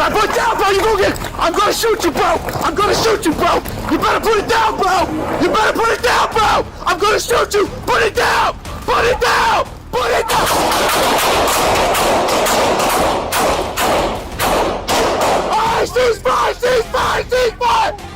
better put it down, bro. You gonna get. I'm gonna shoot you, bro. I'm gonna shoot you, bro. You better put it down, bro. You better put it down, bro. I'm gonna shoot you. Put it down. Put it down. Put it down. All right, ceasefire, ceasefire, ceasefire.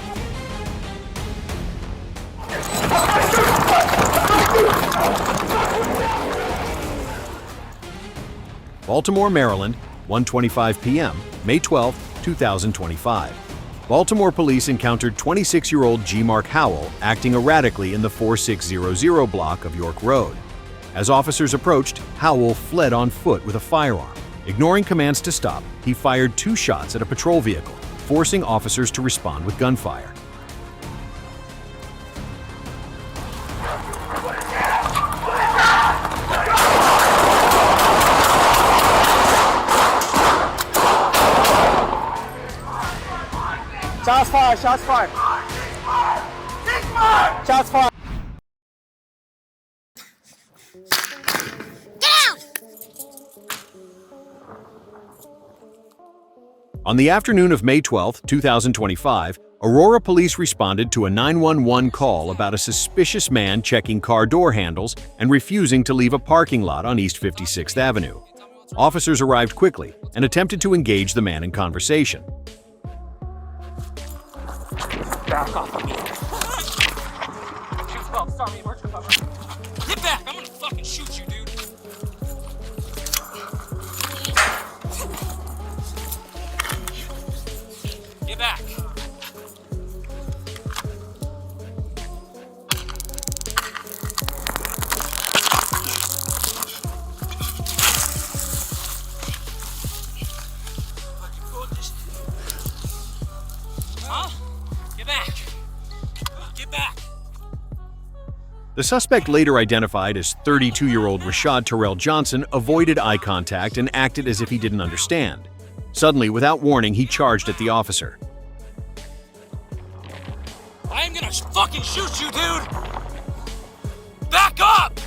Baltimore, Maryland, 1:25 p.m., May 12, 2025. Baltimore police encountered 26-year-old G. Mark Howell acting erratically in the 4600 block of York Road. As officers approached, Howell fled on foot with a firearm. Ignoring commands to stop, he fired 2 shots at a patrol vehicle, forcing officers to respond with gunfire. Shots fired, shots fired. Shots fired. On the afternoon of May 12, 2025, Aurora police responded to a 911 call about a suspicious man checking car door handles and refusing to leave a parking lot on East 56th Avenue. Officers arrived quickly and attempted to engage the man in conversation. Back off of me. Get back! I'm gonna fucking shoot you, dude. Get back. Huh? Get back. Get back. The suspect, later identified as 32-year-old Rashad Terrell Johnson, avoided eye contact and acted as if he didn't understand. Suddenly, without warning, he charged at the officer. I am gonna fucking shoot you, dude! Back up!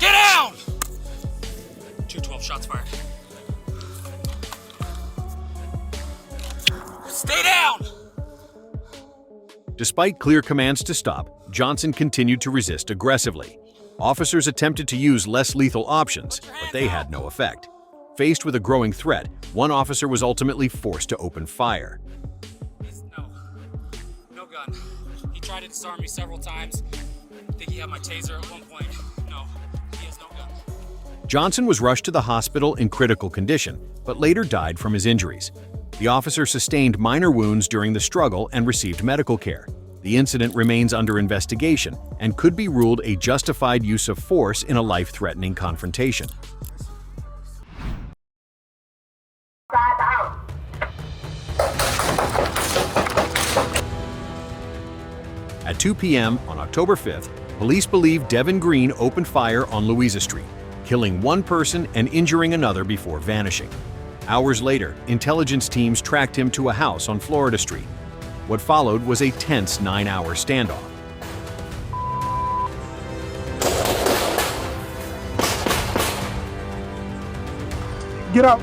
Get down! 212 shots fired. Stay down! Despite clear commands to stop, Johnson continued to resist aggressively. Officers attempted to use less lethal options, but they had no effect. Faced with a growing threat, one officer was ultimately forced to open fire. No gun. He tried to disarm me several times. I think he had my taser at one point. No, he has no gun. Johnson was rushed to the hospital in critical condition, but later died from his injuries. The officer sustained minor wounds during the struggle and received medical care. The incident remains under investigation and could be ruled a justified use of force in a life-threatening confrontation. At 2 p.m. on October 5th, police believe Devin Green opened fire on Louisa Street, killing one person and injuring another before vanishing. Hours later, intelligence teams tracked him to a house on Florida Street. What followed was a tense 9-hour standoff. Get up.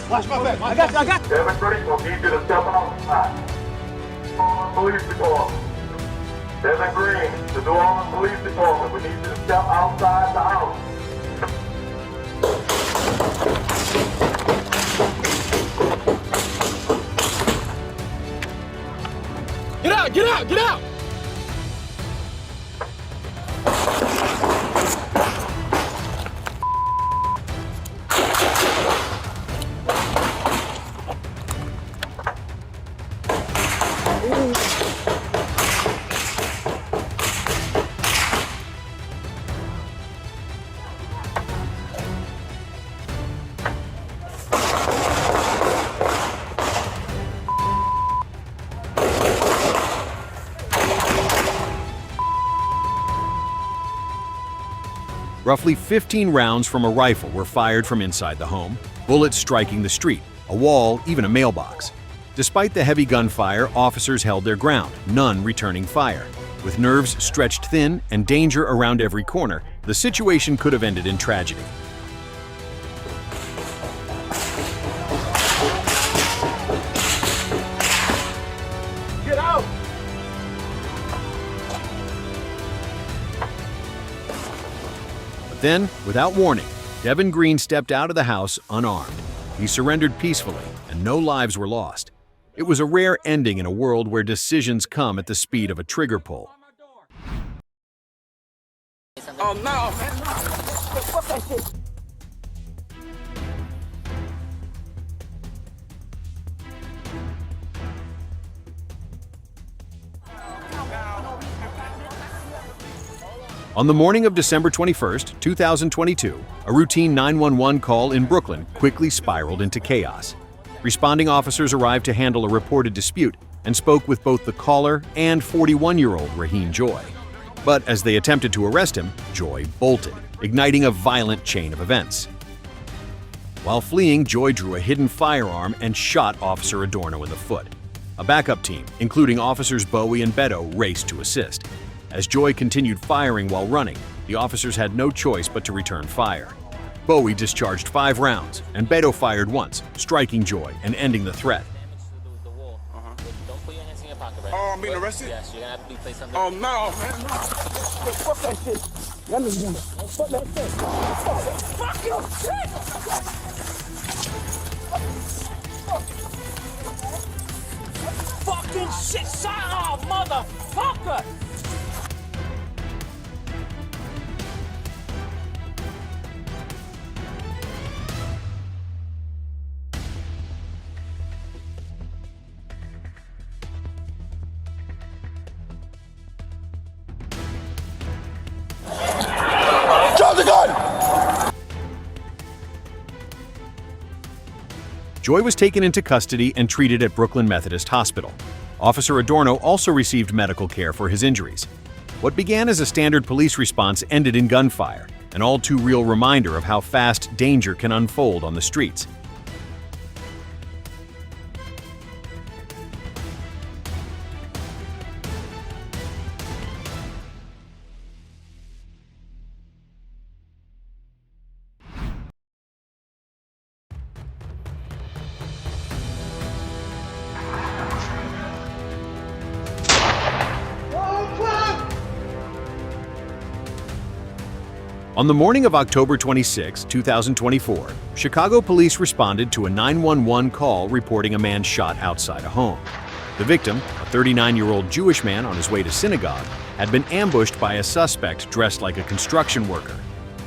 Watch my back. I got. Devin Green will need you to step outside. Police department. Devin Green, to do all the police department, we need you to step outside the house. Get out, get out, get out! Roughly 15 rounds from a rifle were fired from inside the home. bullets striking the street, a wall, even a mailbox. Despite the heavy gunfire, officers held their ground, none returning fire. With nerves stretched thin and danger around every corner, the situation could have ended in tragedy. Get out! But then, without warning, Devin Green stepped out of the house unarmed. He surrendered peacefully, and no lives were lost. It was a rare ending in a world where decisions come at the speed of a trigger pull. Oh no, man! Fuck that shit! On the morning of December 21st, 2022, a routine 911 call in Brooklyn quickly spiraled into chaos. Responding officers arrived to handle a reported dispute and spoke with both the caller and 41-year-old Raheen Joy. But as they attempted to arrest him, Joy bolted, igniting a violent chain of events. While fleeing, Joy drew a hidden firearm and shot Officer Adorno in the foot. A backup team, including Officers Bowie and Beto, raced to assist. As Joy continued firing while running, the officers had no choice but to return fire. Bowie discharged 5 rounds, and Beto fired once, striking Joy and ending the threat. Don't put your hands in your pocket right Oh, I'm being arrested? Yes, you're gonna have to be placed under. Oh no, man! Fuck that shit! Let me do it. Fuck that shit! Fuck your shit! Fucking shit! Shut up, motherfucker! Drop the gun! Joy was taken into custody and treated at Brooklyn Methodist Hospital. Officer Adorno also received medical care for his injuries. What began as a standard police response ended in gunfire, an all-too-real reminder of how fast danger can unfold on the streets. On the morning of October 26, 2024, Chicago police responded to a 911 call reporting a man shot outside a home. The victim, a 39-year-old Jewish man on his way to synagogue, had been ambushed by a suspect dressed like a construction worker.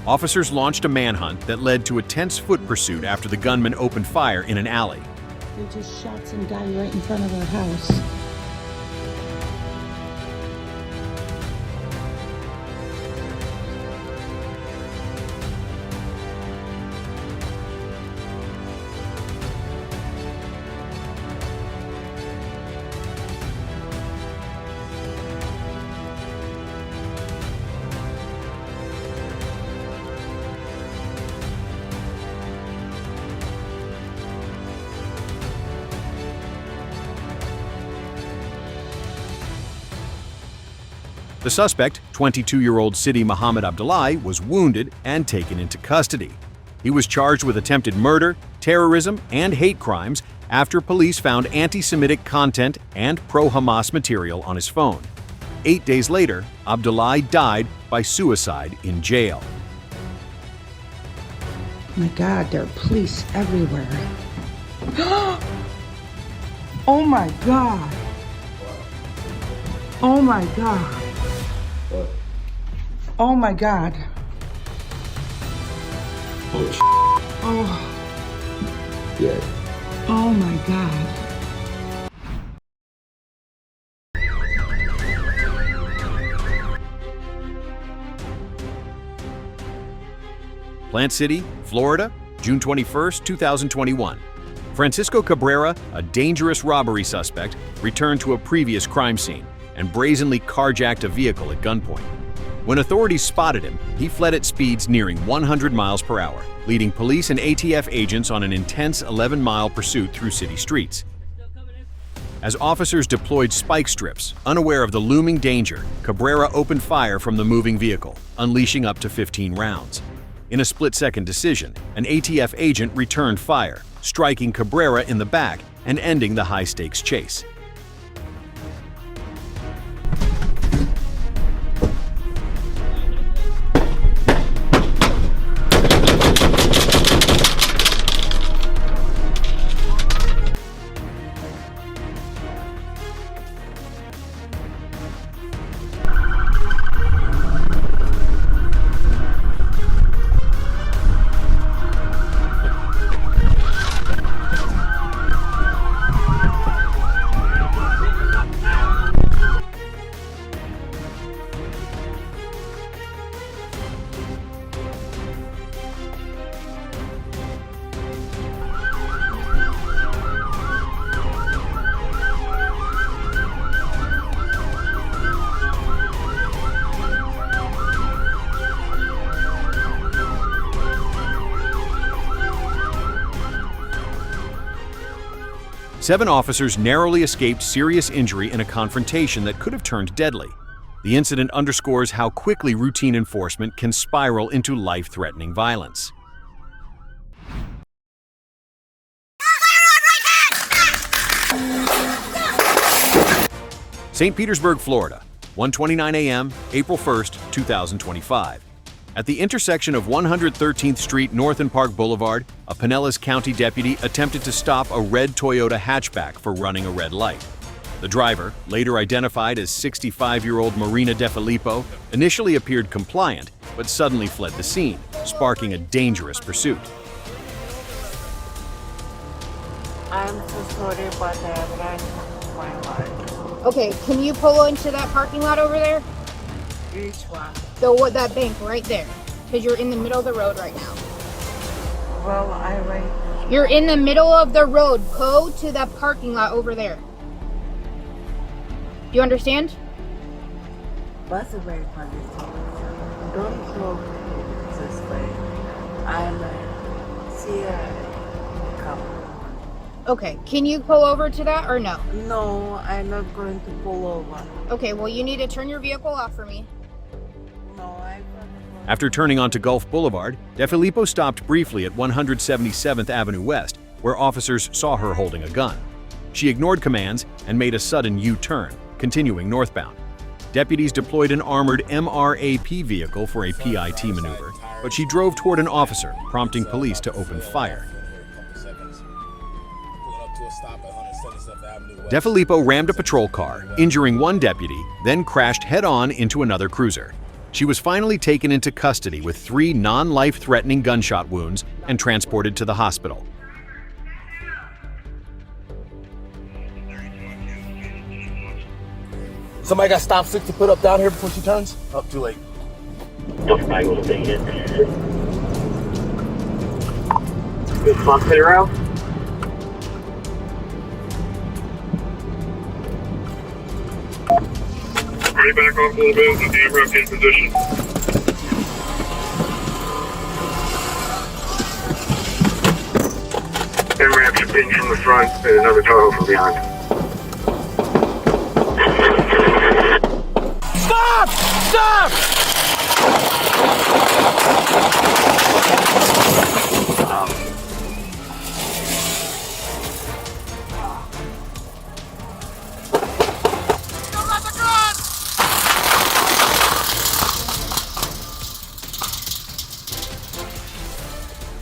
Officers launched a manhunt that led to a tense foot pursuit after the gunman opened fire in an alley. They just shot some guy right in front of our house. The suspect, 22-year-old Sidi Muhammad Abdullahi, was wounded and taken into custody. He was charged with attempted murder, terrorism, and hate crimes after police found anti-Semitic content and pro-Hamas material on his phone. 8 days later, Abdullahi died by suicide in jail. My God, there are police everywhere. Oh my God. Oh my God. Oh my God. Oh. Yeah. Oh my God. Plant City, Florida, June 21, 2021. Francisco Cabrera, a dangerous robbery suspect, returned to a previous crime scene and brazenly carjacked a vehicle at gunpoint. When authorities spotted him, he fled at speeds nearing 100 miles per hour, leading police and ATF agents on an intense 11-mile pursuit through city streets. As officers deployed spike strips, unaware of the looming danger, Cabrera opened fire from the moving vehicle, unleashing up to 15 rounds. In a split-second decision, an ATF agent returned fire, striking Cabrera in the back and ending the high-stakes chase. Seven officers narrowly escaped serious injury in a confrontation that could have turned deadly. The incident underscores how quickly routine enforcement can spiral into life-threatening violence. St. Petersburg, Florida, 1:29 a.m., April 1st, 2025. At the intersection of 113th Street North and Park Boulevard, a Pinellas County deputy attempted to stop a red Toyota hatchback for running a red light. The driver, later identified as 65-year-old Marina DeFilippo, initially appeared compliant, but suddenly fled the scene, sparking a dangerous pursuit. I'm so sorry about that, but I my heart. Okay, can you pull into that parking lot over there? Which one? That bank right there, because you're in the middle of the road right now. Well, I wait. You're in the middle of the road. Go to that parking lot over there. Do you understand? What's the way for this? Don't go this way. I'm see a couple. Okay, can you pull over to that or no? No, I'm not going to pull over. Okay, well you need to turn your vehicle off for me. No, I'm not. After turning onto Gulf Boulevard, DeFilippo stopped briefly at 177th Avenue West, where officers saw her holding a gun. She ignored commands and made a sudden U-turn, continuing northbound. Deputies deployed an armored MRAP vehicle for a PIT maneuver, but she drove toward an officer, prompting police to open fire. DeFilippo rammed a patrol car, injuring one deputy, then crashed head-on into another cruiser. She was finally taken into custody with 3 non-life-threatening gunshot wounds and transported to the hospital. Somebody got stop 6 to put up down here before she turns? Oh, too late. Good fuck, sit around. Ready back off a little bit with the AMRAP in position. AMRAP should ping from the front and another total from behind. Stop! Stop!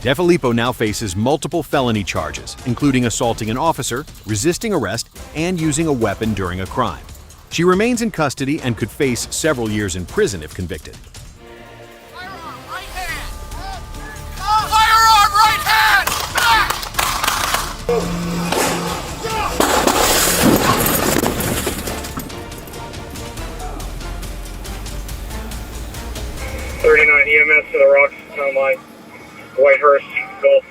DeFilippo now faces multiple felony charges, including assaulting an officer, resisting arrest, and using a weapon during a crime. She remains in custody and could face several years in prison if convicted. Firearm, right hand! Firearm, right hand! Back! 39 EMS to the Rocks town line. Whitehurst, Gulf.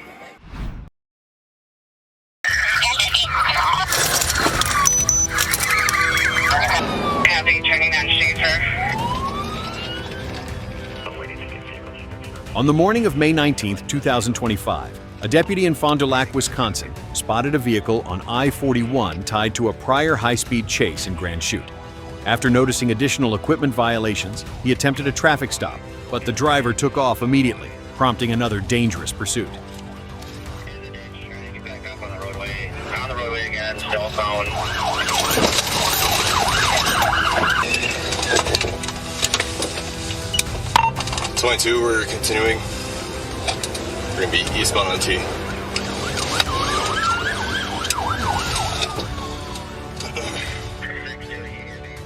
Copy, turning on shaker. On the morning of May 19, 2025, a deputy in Fond du Lac, Wisconsin, spotted a vehicle on I-41 tied to a prior high-speed chase in Grand Chute. After noticing additional equipment violations, he attempted a traffic stop, but the driver took off immediately, prompting another dangerous pursuit. Back up on the roadway again, still found. 22, we're continuing. We're gonna be eastbound on T.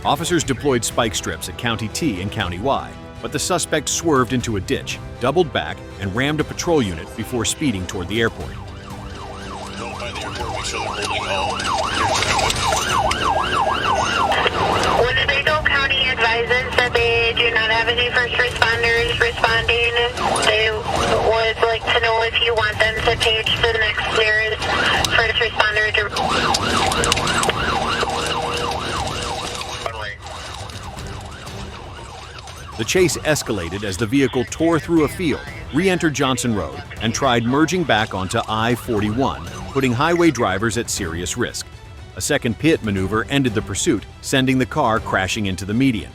Officers deployed spike strips at County T and County Y, but the suspect swerved into a ditch, doubled back, and rammed a patrol unit before speeding toward the airport. Don't find the airport, make sure they're holding all. Winnebago County advises that they do not have any first responders responding. They would like to know if you want them to page the next nearest first responder to... The chase escalated as the vehicle tore through a field, re-entered Johnson Road, and tried merging back onto I-41, putting highway drivers at serious risk. A second pit maneuver ended the pursuit, sending the car crashing into the median.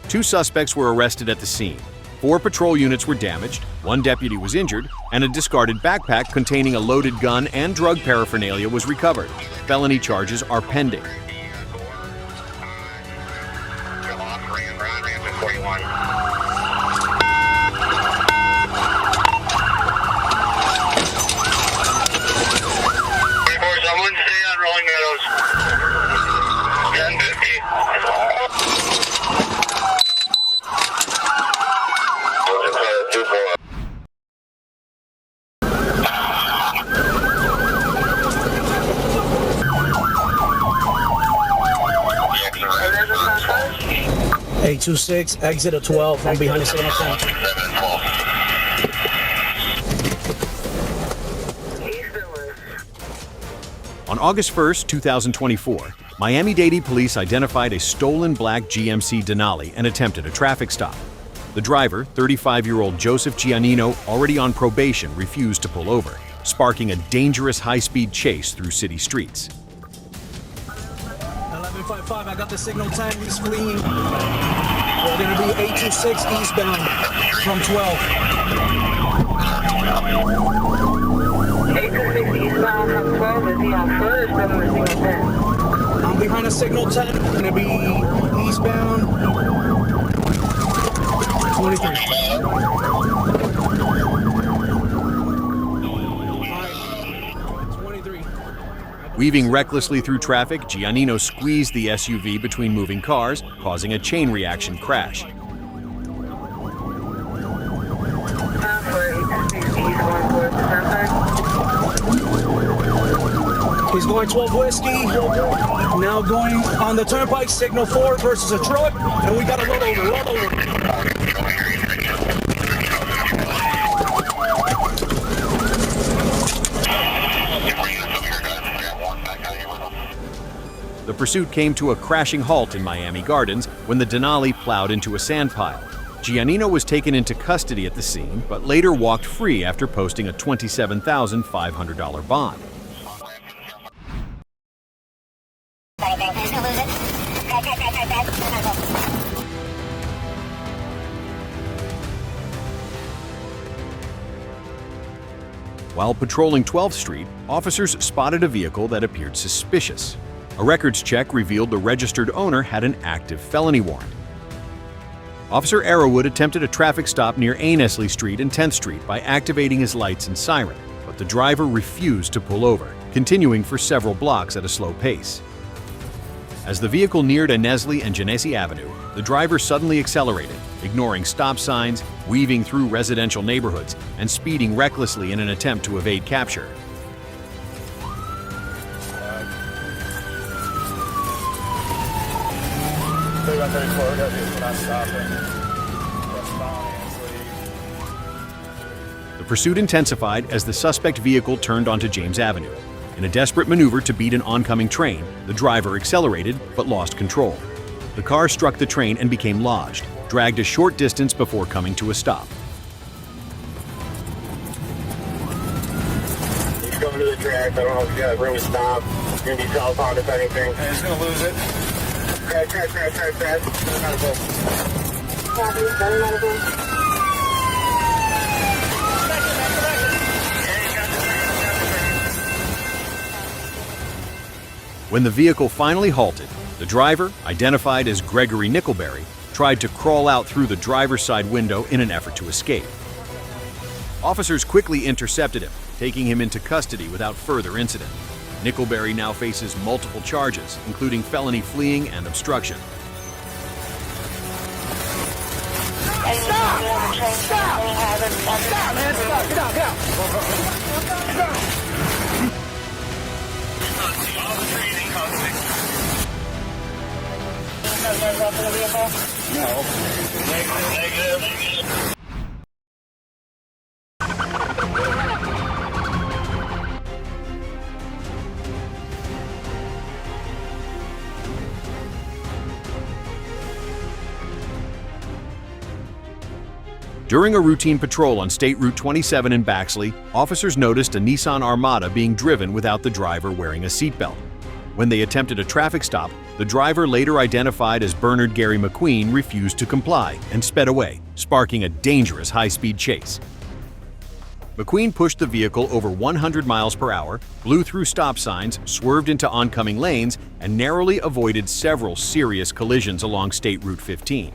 2 suspects were arrested at the scene. 4 patrol units were damaged, 1 deputy was injured, and a discarded backpack containing a loaded gun and drug paraphernalia was recovered. Felony charges are pending. Someone stay on Rolling Meadows. 1050. Hey, 26, exit of 12, I'm behind the signal sign. On August 1, 2024, Miami-Dade police identified a stolen black GMC Denali and attempted a traffic stop. The driver, 35-year-old Joseph Giannino, already on probation, refused to pull over, sparking a dangerous high-speed chase through city streets. 1155, I got the signal 10, he's fleeing. We're gonna be 826 eastbound from 12. 826 eastbound from 12, is he on foot or from the signal 10? I'm behind a signal 10, gonna be eastbound 23. Weaving recklessly through traffic, Giannino squeezed the SUV between moving cars, causing a chain reaction crash. He's going 12 whiskey, now going on the turnpike, signal 4 versus a truck, and we got to load over. The pursuit came to a crashing halt in Miami Gardens when the Denali plowed into a sand pile. Giannino was taken into custody at the scene, but later walked free after posting a $27,500 bond. While patrolling 12th Street, officers spotted a vehicle that appeared suspicious. A records check revealed the registered owner had an active felony warrant. Officer Arrowwood attempted a traffic stop near Ainslie Street and 10th Street by activating his lights and siren, but the driver refused to pull over, continuing for several blocks at a slow pace. As the vehicle neared Ainslie and Genesee Avenue, the driver suddenly accelerated, ignoring stop signs, weaving through residential neighborhoods, and speeding recklessly in an attempt to evade capture. The pursuit intensified as the suspect vehicle turned onto James Avenue. In a desperate maneuver to beat an oncoming train, the driver accelerated but lost control. The car struck the train and became lodged, dragged a short distance before coming to a stop. contact. I don't know if you got room to stop. It's going to be southbound if anything. And it's gonna lose it. Crash. Copy, very medical. When the vehicle finally halted, the driver, identified as Gregory Nickelberry, tried to crawl out through the driver's side window in an effort to escape. Officers quickly intercepted him, taking him into custody without further incident. Nickelberry now faces multiple charges, including felony fleeing and obstruction. Stop, man, stop, get out. Negative. During a routine patrol on State Route 27 in Baxley, officers noticed a Nissan Armada being driven without the driver wearing a seatbelt. When they attempted a traffic stop, the driver, later identified as Bernard Gary McQueen, refused to comply and sped away, sparking a dangerous high-speed chase. McQueen pushed the vehicle over 100 miles per hour, blew through stop signs, swerved into oncoming lanes, and narrowly avoided several serious collisions along State Route 15.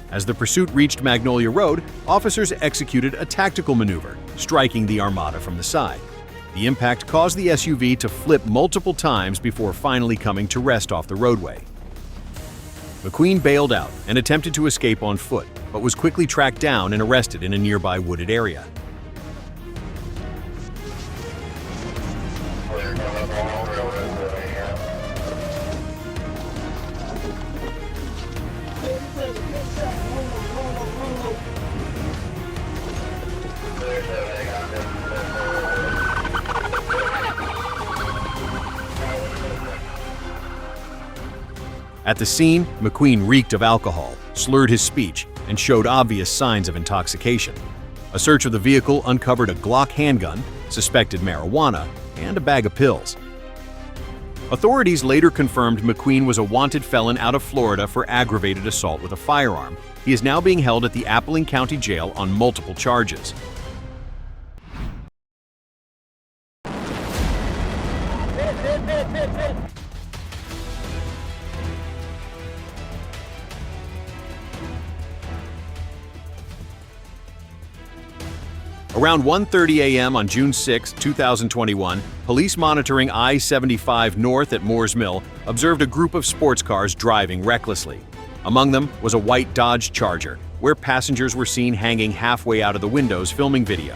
As the pursuit reached Magnolia Road, officers executed a tactical maneuver, striking the Armada from the side. The impact caused the SUV to flip multiple times before finally coming to rest off the roadway. McQueen bailed out and attempted to escape on foot, but was quickly tracked down and arrested in a nearby wooded area. At the scene, McQueen reeked of alcohol, slurred his speech, and showed obvious signs of intoxication. A search of the vehicle uncovered a Glock handgun, suspected marijuana, and a bag of pills. Authorities later confirmed McQueen was a wanted felon out of Florida for aggravated assault with a firearm. He is now being held at the Appling County Jail on multiple charges. Around 1:30 a.m. on June 6, 2021, police monitoring I-75 north at Moores Mill observed a group of sports cars driving recklessly. Among them was a white Dodge Charger, where passengers were seen hanging halfway out of the windows filming video.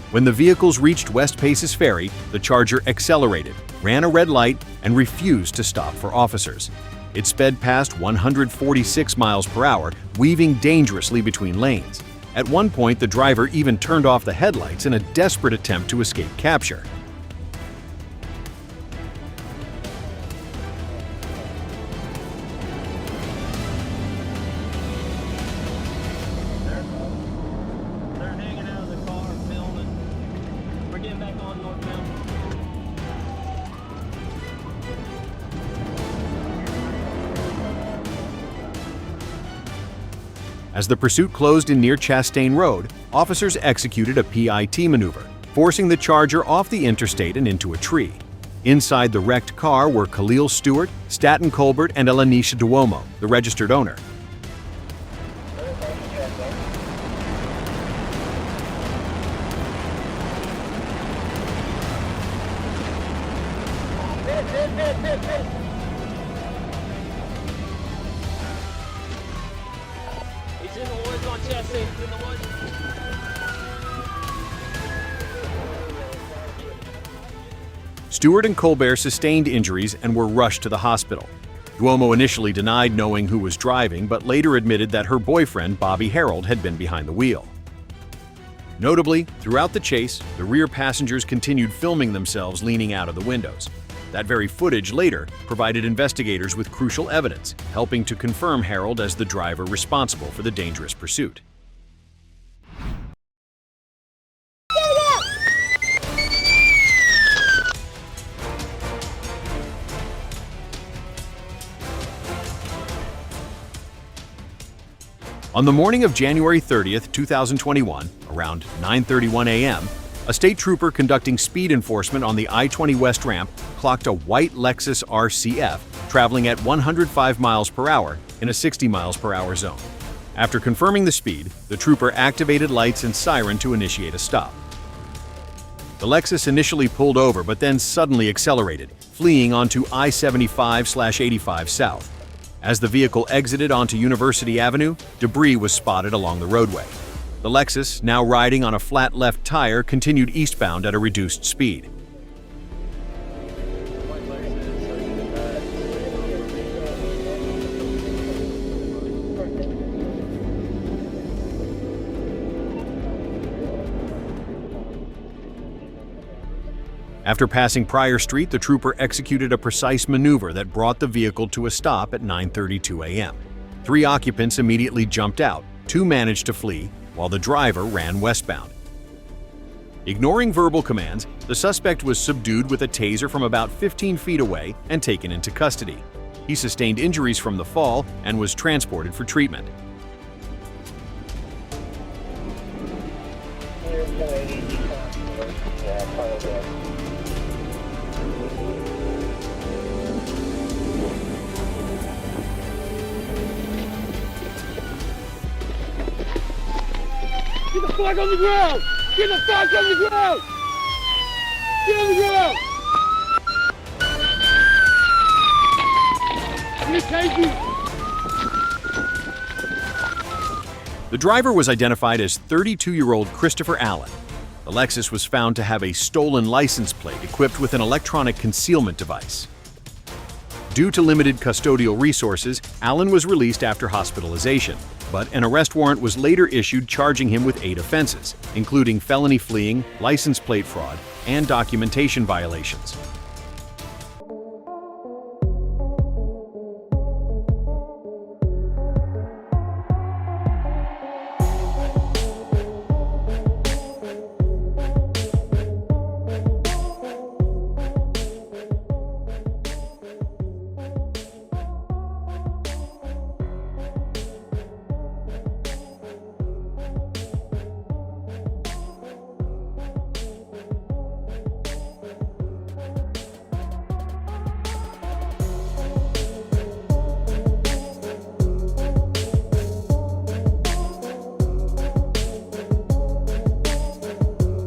When the vehicles reached West Paces Ferry, the Charger accelerated, ran a red light, and refused to stop for officers. It sped past 146 miles per hour, weaving dangerously between lanes. At one point, the driver even turned off the headlights in a desperate attempt to escape capture. They're hanging out of the car filming. We're getting back on northbound. As the pursuit closed in near Chastain Road, officers executed a PIT maneuver, forcing the Charger off the interstate and into a tree. Inside the wrecked car were Khalil Stewart, Staten Colbert, and Elanisha Duomo, the registered owner. He's in the woods on Chastain. He's in the woods. Stewart and Colbert sustained injuries and were rushed to the hospital. Duomo initially denied knowing who was driving, but later admitted that her boyfriend, Bobby Harold, had been behind the wheel. Notably, throughout the chase, the rear passengers continued filming themselves leaning out of the windows. That very footage later provided investigators with crucial evidence, helping to confirm Harold as the driver responsible for the dangerous pursuit. On the morning of January 30th, 2021, around 9:31 a.m., a state trooper conducting speed enforcement on the I-20 West ramp clocked a white Lexus RCF traveling at 105 miles per hour in a 60 miles per hour zone. After confirming the speed, the trooper activated lights and siren to initiate a stop. The Lexus initially pulled over but then suddenly accelerated, fleeing onto I-75/85 South. As the vehicle exited onto University Avenue, debris was spotted along the roadway. The Lexus, now riding on a flat left tire, continued eastbound at a reduced speed. After passing Pryor Street, the trooper executed a precise maneuver that brought the vehicle to a stop at 9:32 a.m. 3 occupants immediately jumped out, 2 managed to flee, while the driver ran westbound. Ignoring verbal commands, the suspect was subdued with a taser from about 15 feet away and taken into custody. He sustained injuries from the fall and was transported for treatment. Get the fuck on the ground! Get the fuck on the ground! Get on the ground! I'm gonna take you! The driver was identified as 32-year-old Christopher Allen. The Lexus was found to have a stolen license plate equipped with an electronic concealment device. Due to limited custodial resources, Allen was released after hospitalization, but an arrest warrant was later issued charging him with 8 offenses, including felony fleeing, license plate fraud, and documentation violations.